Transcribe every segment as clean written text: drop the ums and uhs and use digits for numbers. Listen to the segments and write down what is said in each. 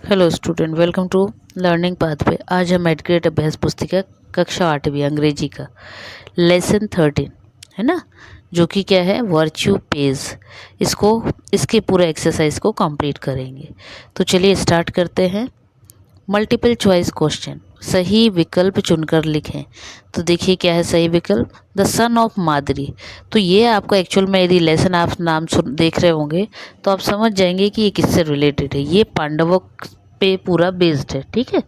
Hello student, welcome to learning pathway. आज हम एडग्रेड अभ्यास पुस्तिका कक्षा 8वीं अंग्रेजी का लेसन 13 है ना, जो कि क्या है, वर्च्यू पेज। इसको इसके पूरे एक्सरसाइज को कंप्लीट करेंगे। तो चलिए स्टार्ट करते हैं। मल्टीपल चॉइस क्वेश्चन, सही विकल्प चुनकर लिखें। तो देखिए क्या है सही विकल्प, द सन ऑफ मादरी। तो ये आपको एक्चुअल में यदि लेसन आप नाम सुन देख रहे होंगे तो आप समझ जाएंगे कि ये किससे रिलेटेड है। ये पांडवों पे पूरा बेस्ड है, ठीक है।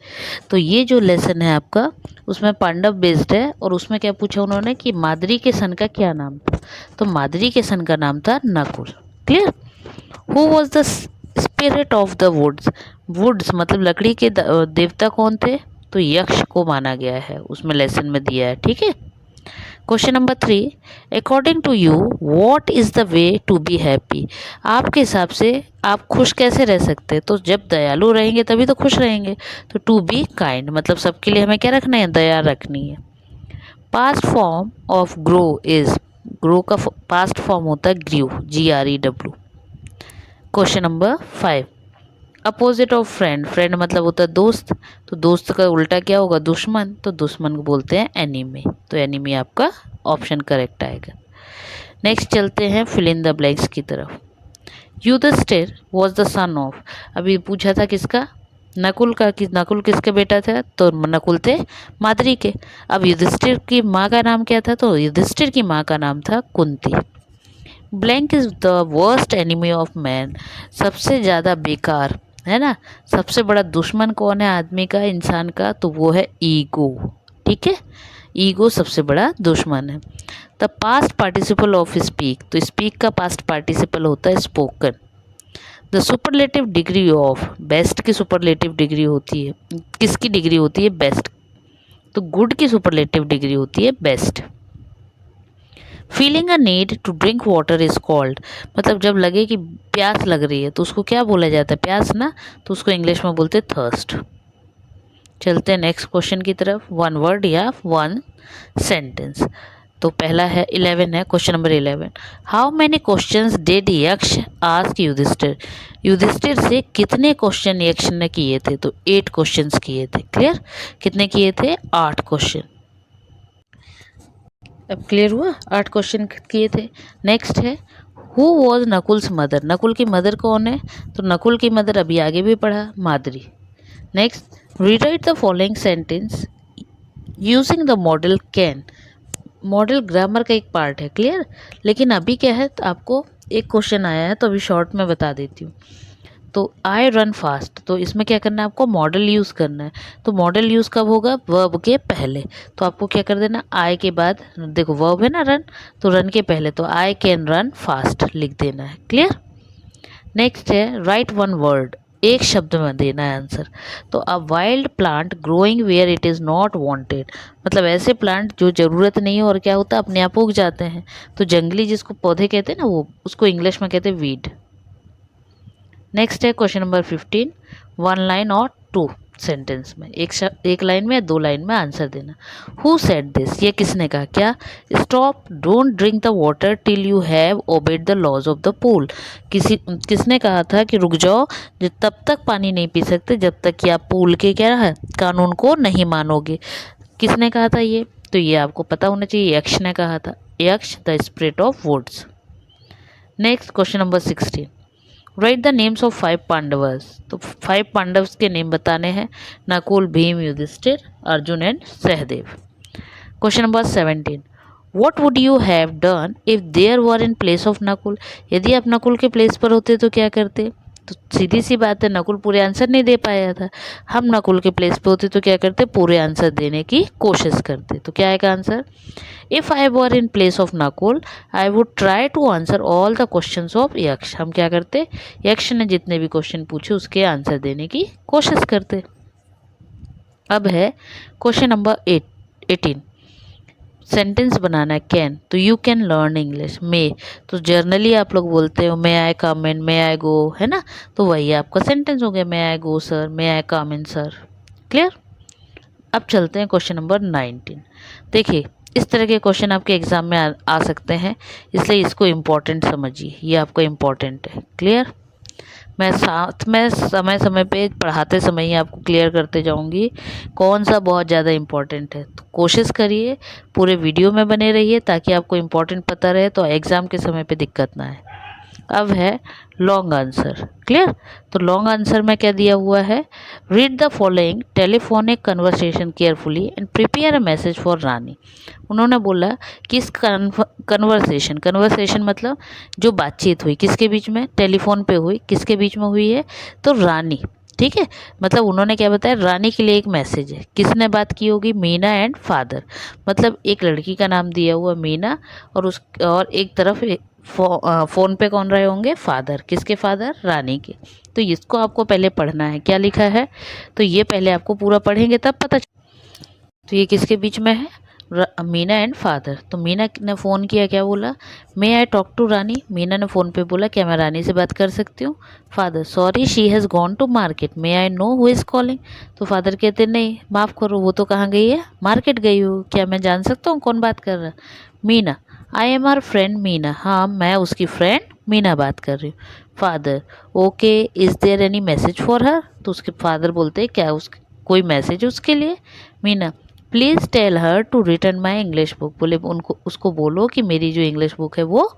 तो ये जो लेसन है आपका, उसमें पांडव बेस्ड है। और उसमें क्या पूछा उन्होंने कि मादरी के सन का क्या नाम था। तो मादरी के सन का नाम था Nakul. Clear. Who was the spirit of the woods. Woods मतलब लकड़ी के देवता कौन थे। तो यक्ष को माना गया है, उसमें लेसन में दिया है, ठीक है। Question number 3, according to you what is the way to be happy. आपके हिसाब से आप खुश कैसे रह सकते हैं। तो जब दयालु रहेंगे तभी तो खुश रहेंगे। तो टू बी काइंड मतलब सबके लिए हमें क्या रखना है, दया रखनी है। Past form of grow is, grow का पास्ट फॉर्म होता है grew, GREW। Question number 5, opposite of friend. Friend मतलब होता है दोस्त। तो दोस्त का उल्टा क्या होगा, दुश्मन। तो दुश्मन को बोलते हैं एनिमी। तो एनिमी आपका ऑप्शन करेक्ट आएगा। नेक्स्ट चलते हैं फिल इन द ब्लैंक्स की तरफ। Yudhishthir was the son of. अभी पूछा था किसका, नकुल का, कि नकुल किसके बेटा था। तो नकुल थे माद्री के। अब युधिष्ठिर की माँ का नाम क्या था। तो युधिष्ठिर की माँ का नाम था Kunti. Blank is the worst enemy of man. सबसे ज़्यादा बेकार है ना, सबसे बड़ा दुश्मन कौन है आदमी का, इंसान का। तो वो है ईगो, ठीक है। ईगो सबसे बड़ा दुश्मन है। The past participle of speak. तो स्पीक का पास्ट पार्टिसिपल होता है spoken. The superlative degree of, best की सुपरलेटिव डिग्री होती है, किसकी डिग्री होती है, बेस्ट। तो गुड की सुपरलेटिव डिग्री होती है best. Feeling a need to drink water is called, मतलब जब लगे कि प्यास लग रही है तो उसको क्या बोला जाता है, प्यास ना। तो उसको इंग्लिश में बोलते हैं थर्स्ट। चलते हैं नेक्स्ट क्वेश्चन की तरफ। वन वर्ड या वन सेंटेंस। तो पहला है 11 है, question number 11। How many questions did यक्ष आस्क युधिष्ठिर। युधिष्ठिर से कितने क्वेश्चन यक्ष ने किए थे। तो 8 क्वेश्चंस किए थे। क्लियर, कितने किए थे, 8 क्वेश्चन। अब क्लियर हुआ, 8 क्वेश्चन किए थे। नेक्स्ट है who was Nakul's mother. Nakul की मदर कौन है। तो नकुल की मदर अभी आगे भी पढ़ा, Madri. Next rewrite the following sentence using the model can. Model grammar का एक पार्ट है, क्लियर। लेकिन अभी क्या है, तो आपको एक क्वेश्चन आया है तो अभी शॉर्ट में बता देती हूँ। तो आई रन फास्ट, तो इसमें क्या करना है आपको, मॉडल यूज़ करना है। तो मॉडल यूज़ कब होगा, वर्ब के पहले। तो आपको क्या कर देना, आई के बाद, देखो वर्ब है ना रन, तो रन के पहले तो आई कैन रन फास्ट लिख देना है। क्लियर। नेक्स्ट है राइट वन वर्ड, एक शब्द में देना है आंसर। तो a wild plant growing where it is not wanted, मतलब ऐसे प्लांट जो ज़रूरत नहीं है और क्या होता है अपने आप उग जाते हैं। तो जंगली जिसको पौधे कहते हैं ना, वो उसको इंग्लिश में कहते हैं वीड। नेक्स्ट है क्वेश्चन नंबर 15, वन लाइन और 2 सेंटेंस में, एक लाइन में या 2 लाइन में आंसर देना। हु सेड दिस, ये किसने कहा, क्या। Stop don't drink the water till you have obeyed the laws of the pool. किसने कहा था कि रुक जाओ, तब तक पानी नहीं पी सकते जब तक कि आप पूल के क्या है कानून को नहीं मानोगे। किसने कहा था ये, तो ये आपको पता होना चाहिए, यक्ष ने कहा था। Yaksha the spirit of woods. Next question number 16, write the names of 5 Pandavas. तो 5 पांडव्स के नेम बताने हैं, Nakul, Bhim, Yudhishthir, Arjun and Sahdev. Question number 17, what would you have done if there were in place of Nakul. यदि आप नकुल के प्लेस पर होते तो क्या करते। तो सीधी सी बात है, नकुल पूरे आंसर नहीं दे पाया था, हम नकुल के प्लेस पे होते तो क्या करते, पूरे आंसर देने की कोशिश करते। तो क्या आएगा answer, if I were in place of Nakul I would try to answer all the questions of Yaksha. हम क्या करते, यक्ष ने जितने भी क्वेश्चन पूछे उसके आंसर देने की कोशिश करते। अब है क्वेश्चन नंबर 18, सेंटेंस बनाना है कैन। तो यू कैन लर्न इंग्लिश। मे, तो जर्नली आप लोग बोलते हो मे आई कम इन, मे आई गो, है ना। तो वही आपका सेंटेंस हो गया, मे आई गो सर, मे आई कम इन सर। क्लियर। अब चलते हैं क्वेश्चन नंबर 19। देखिए इस तरह के क्वेश्चन आपके एग्जाम में आ सकते हैं, इसलिए इसको इम्पोर्टेंट समझिए, ये आपका इम्पोर्टेंट है। क्लियर। मैं साथ में समय समय पे पढ़ाते समय ही आपको क्लियर करते जाऊंगी कौन सा बहुत ज़्यादा इम्पोर्टेंट है। तो कोशिश करिए पूरे वीडियो में बने रहिए ताकि आपको इम्पोर्टेंट पता रहे, तो एग्ज़ाम के समय पे दिक्कत ना आए। अब है लॉन्ग आंसर। क्लियर? तो लॉन्ग आंसर में क्या दिया हुआ है, read the following telephonic conversation carefully and prepare a message for Rani. उन्होंने बोला कि इस कन्वर्सेशन, कन्वर्सेशन मतलब जो बातचीत हुई किसके बीच में, टेलीफोन पे हुई, किसके बीच में हुई है, तो रानी। ठीक है, मतलब उन्होंने क्या बताया, रानी के लिए एक मैसेज है। किसने बात की होगी, मीना एंड फादर। मतलब एक लड़की का नाम दिया हुआ मीना और एक तरफ फ़ोन पे कौन रहे होंगे, फादर। किसके फादर, रानी के। तो इसको आपको पहले पढ़ना है, क्या लिखा है, तो ये पहले आपको पूरा पढ़ेंगे तब पता। तो ये किसके बीच में है, मीना एंड फादर। तो मीना ने फ़ोन किया, क्या बोला, मे आई टॉक टू रानी। मीना ने फ़ोन पे बोला क्या मैं रानी से बात कर सकती हूँ। Father, sorry she has gone to market, may I know who is calling. तो फादर कहते नहीं, माफ़ करो, वो तो कहाँ गई है, मार्केट गई हो, क्या मैं जान सकता हूँ कौन बात कर रहा है। Meena, I am her friend Meena, हाँ मैं उसकी फ्रेंड मीना बात कर रही हूँ। Father, okay, is there any message for her. तो उसके फादर बोलते हैं क्या उस कोई मैसेज उसके लिए। Meena, please tell her to return my English book. बोले उनको उसको बोलो कि मेरी जो इंग्लिश बुक है वो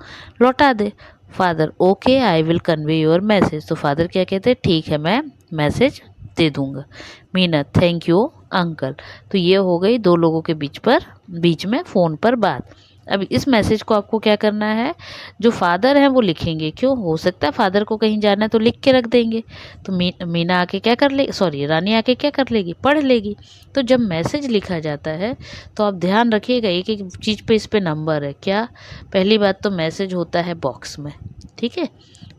लौटा दे। Father, okay I will convey your message. तो फादर क्या कहते हैं, ठीक है मैं मैसेज दे दूंगा। Meena, thank you uncle. तो ये हो गई दो लोगों के बीच में फ़ोन पर बात। अब इस मैसेज को आपको क्या करना है, जो फादर हैं वो लिखेंगे, क्यों, हो सकता है फादर को कहीं जाना है तो लिख के रख देंगे। तो मीना आके क्या कर ले, सॉरी रानी आके क्या कर लेगी, पढ़ लेगी। तो जब मैसेज लिखा जाता है तो आप ध्यान रखिएगा एक एक चीज़ पे, इस पे नंबर है क्या। पहली बात तो मैसेज होता है बॉक्स में, ठीक है।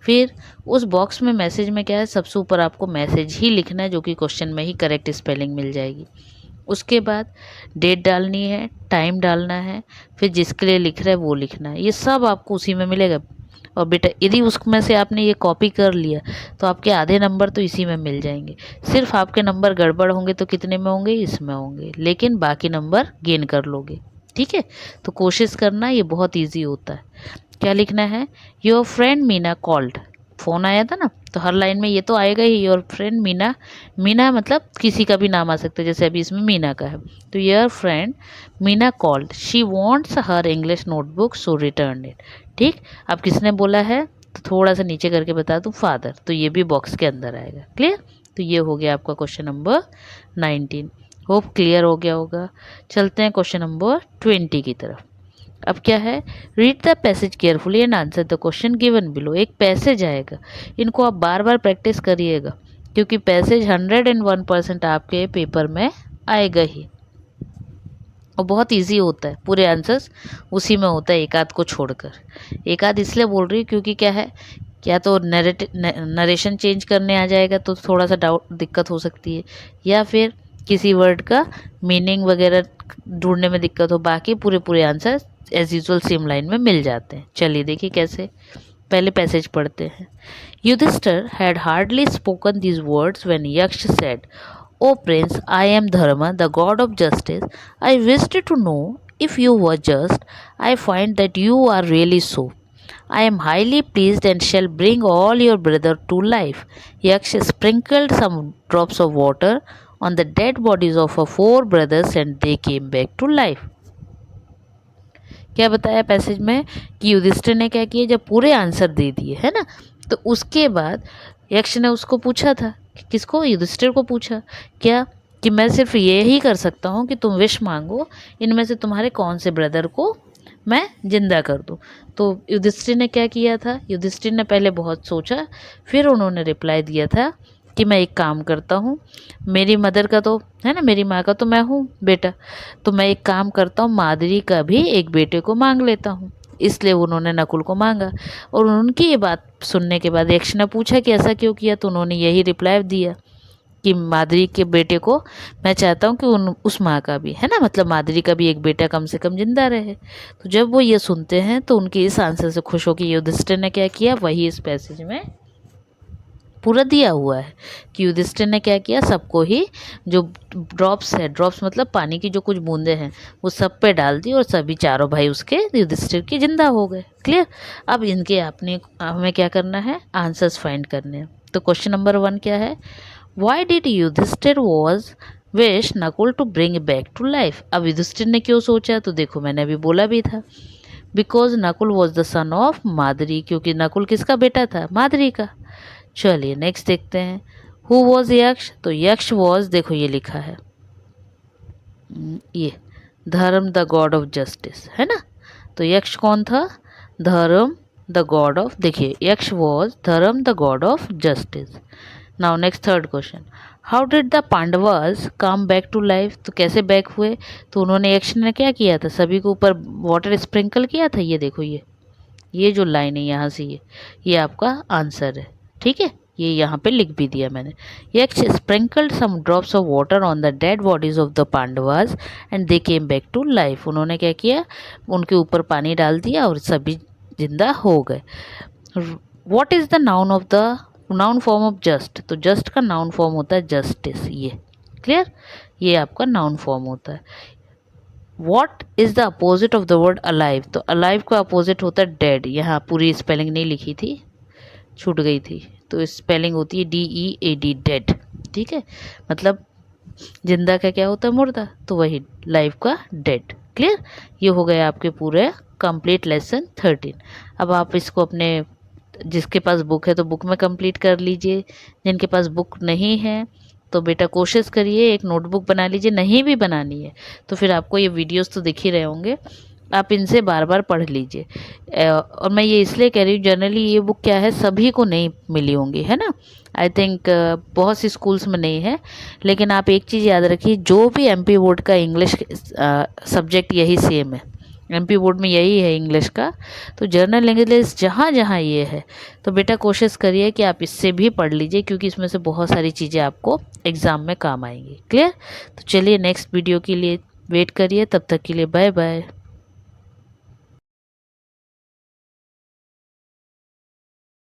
फिर उस बॉक्स में मैसेज में क्या है, सबसे ऊपर आपको मैसेज ही लिखना है, जो कि क्वेश्चन में ही करेक्ट स्पेलिंग मिल जाएगी। उसके बाद डेट डालनी है, टाइम डालना है, फिर जिसके लिए लिख रहा है वो लिखना है। ये सब आपको उसी में मिलेगा। और बेटा यदि उसमें से आपने ये कॉपी कर लिया तो आपके आधे नंबर तो इसी में मिल जाएंगे। सिर्फ आपके नंबर गड़बड़ होंगे तो कितने में होंगे, इसमें होंगे, लेकिन बाकी नंबर गेन कर लोगे। ठीक है, तो कोशिश करना, ये बहुत ईजी होता है। क्या लिखना है, your friend Meena called. Phone आया था ना, तो हर लाइन में ये तो आएगा ही, योर फ्रेंड मीना। मीना मतलब किसी का भी नाम आ सकता है, जैसे अभी इसमें मीना का है। तो your friend Meena called, she wants her English notebook so return it. ठीक, अब किसने बोला है, तो थोड़ा सा नीचे करके बता दूँ, फादर। तो ये भी बॉक्स के अंदर आएगा। क्लियर? तो ये हो गया आपका क्वेश्चन नंबर 19। होप क्लियर हो गया होगा। चलते हैं क्वेश्चन नंबर 20 की तरफ। अब क्या है, read the passage carefully and answer the question given below. एक पैसेज आएगा, इनको आप बार बार प्रैक्टिस करिएगा, क्योंकि पैसेज 101% आपके पेपर में आएगा ही। और बहुत इजी होता है, पूरे आंसर्स उसी में होता है, एक आध को छोड़कर। एक आध इसलिए बोल रही हूँ क्योंकि क्या है, क्या तो नरेशन चेंज करने आ जाएगा तो थोड़ा सा डाउट दिक्कत हो सकती है, या फिर किसी वर्ड का मीनिंग वगैरह ढूंढने में दिक्कत हो। बाकी पूरे पूरे answer as usual same line में मिल जाते हैं। चलिए देखिए कैसे, पहले पैसेज पढ़ते हैं। Yudhishthir had hardly spoken these words when Yaksha said, O Prince, I am Dharma, the god of justice. I wished to know if you were just. I find that you are really so. I am highly pleased and shall bring all your brother to life. Yaksha sprinkled some drops of water on the dead bodies of her 4 brothers and they came back to life. क्या बताया passage में कि युधिष्ठिर ने क्या किया, जब पूरे answer दे दिए है ना, तो उसके बाद यक्ष ने उसको पूछा था, किसको, युधिष्ठिर को पूछा क्या, कि मैं सिर्फ ये ही कर सकता हूँ कि तुम विश मांगो, इनमें से तुम्हारे कौन से ब्रदर को मैं जिंदा कर दूँ। तो युधिष्ठिर ने क्या किया था, युधिष्ठिर ने पहले बहुत सोचा, फिर उन्होंने रिप्लाई दिया था कि मैं एक काम करता हूँ, मेरी मदर का तो है ना, मेरी माँ का तो मैं हूँ बेटा, तो मैं एक काम करता हूँ, माद्री का भी एक बेटे को मांग लेता हूँ। इसलिए उन्होंने नकुल को मांगा। और उनकी ये बात सुनने के बाद यक्ष ने पूछा कि ऐसा क्यों किया, तो उन्होंने यही रिप्लाई दिया कि माद्री के बेटे को मैं चाहता हूँ कि उस माँ का भी है ना, मतलब माद्री का भी एक बेटा कम से कम जिंदा रहे। तो जब वो ये सुनते हैं तो उनके इस आंसर से खुश होकर युधिष्ठिर ने क्या किया, वही इस पैसेज में पूरा दिया हुआ है कि युधिष्ठिर ने क्या किया, सबको ही जो ड्रॉप्स है, ड्रॉप्स मतलब पानी की जो कुछ बूंदे हैं, वो सब पे डाल दी और सभी चारों भाई उसके युधिष्ठिर के जिंदा हो गए। क्लियर? अब इनके अपने हमें क्या करना है, आंसर्स फाइंड करने हैं। तो क्वेश्चन नंबर 1 क्या है? Why did Yudhishthir was wish Nakul to bring back to life. अब युधिष्ठिर ने क्यों सोचा? तो देखो मैंने अभी बोला भी था, because Nakul was the son of Madri, क्योंकि नकुल किसका बेटा था? मादरी का। चलिए नेक्स्ट देखते हैं। हु वॉज यक्ष? तो यक्ष वॉज, देखो ये लिखा है, ये धर्म द गॉड ऑफ जस्टिस, है ना। तो यक्ष कौन था? धर्म द गॉड ऑफ, देखिए Yaksha was Dharma the god of justice. Now next third question, how did the Pandavas come back to life. तो कैसे बैक हुए? तो उन्होंने, यक्ष ने क्या किया था? सभी के ऊपर वाटर स्प्रिंकल किया था। ये देखो, ये जो लाइन है यहाँ से, ये आपका आंसर है, ठीक है। ये यहाँ पे लिख भी दिया मैंने। Yaksha sprinkled some drops of water on the dead bodies of the Pandavas and they came back to life. उन्होंने क्या किया? उनके ऊपर पानी डाल दिया और सभी जिंदा हो गए। What is the noun of the noun form of just? तो जस्ट का नाउन फॉर्म होता है जस्टिस। ये क्लियर, ये आपका नाउन फॉर्म होता है। What is the opposite of the word alive? तो अलाइव का अपोजिट होता है डेड। यहाँ पूरी स्पेलिंग नहीं लिखी थी, छूट गई थी, तो स्पेलिंग होती है DEAD, डेड, ठीक है। मतलब जिंदा का क्या होता है? मुर्दा। तो वही लाइफ का डेड। क्लियर, ये हो गया आपके पूरे कंप्लीट लेसन 13। अब आप इसको अपने, जिसके पास बुक है तो बुक में कंप्लीट कर लीजिए, जिनके पास बुक नहीं है तो बेटा कोशिश करिए एक नोटबुक बना लीजिए। नहीं भी बनानी है तो फिर आपको ये वीडियोस तो दिख ही रहे होंगे, आप इनसे बार बार पढ़ लीजिए। और मैं ये इसलिए कह रही हूँ, जनरली ये बुक क्या है, सभी को नहीं मिली होंगी, है ना। आई थिंक बहुत सी स्कूल्स में नहीं है। लेकिन आप एक चीज़ याद रखिए, जो भी MP बोर्ड का इंग्लिश सब्जेक्ट यही सेम है, MP बोर्ड में यही है इंग्लिश का। तो जर्नल इंग्लिश जहाँ जहाँ ये है, तो बेटा कोशिश करिए कि आप इससे भी पढ़ लीजिए, क्योंकि इसमें से बहुत सारी चीज़ें आपको एग्ज़ाम में काम आएंगी। क्लियर, तो चलिए नेक्स्ट वीडियो के लिए वेट करिए, तब तक के लिए बाय बाय।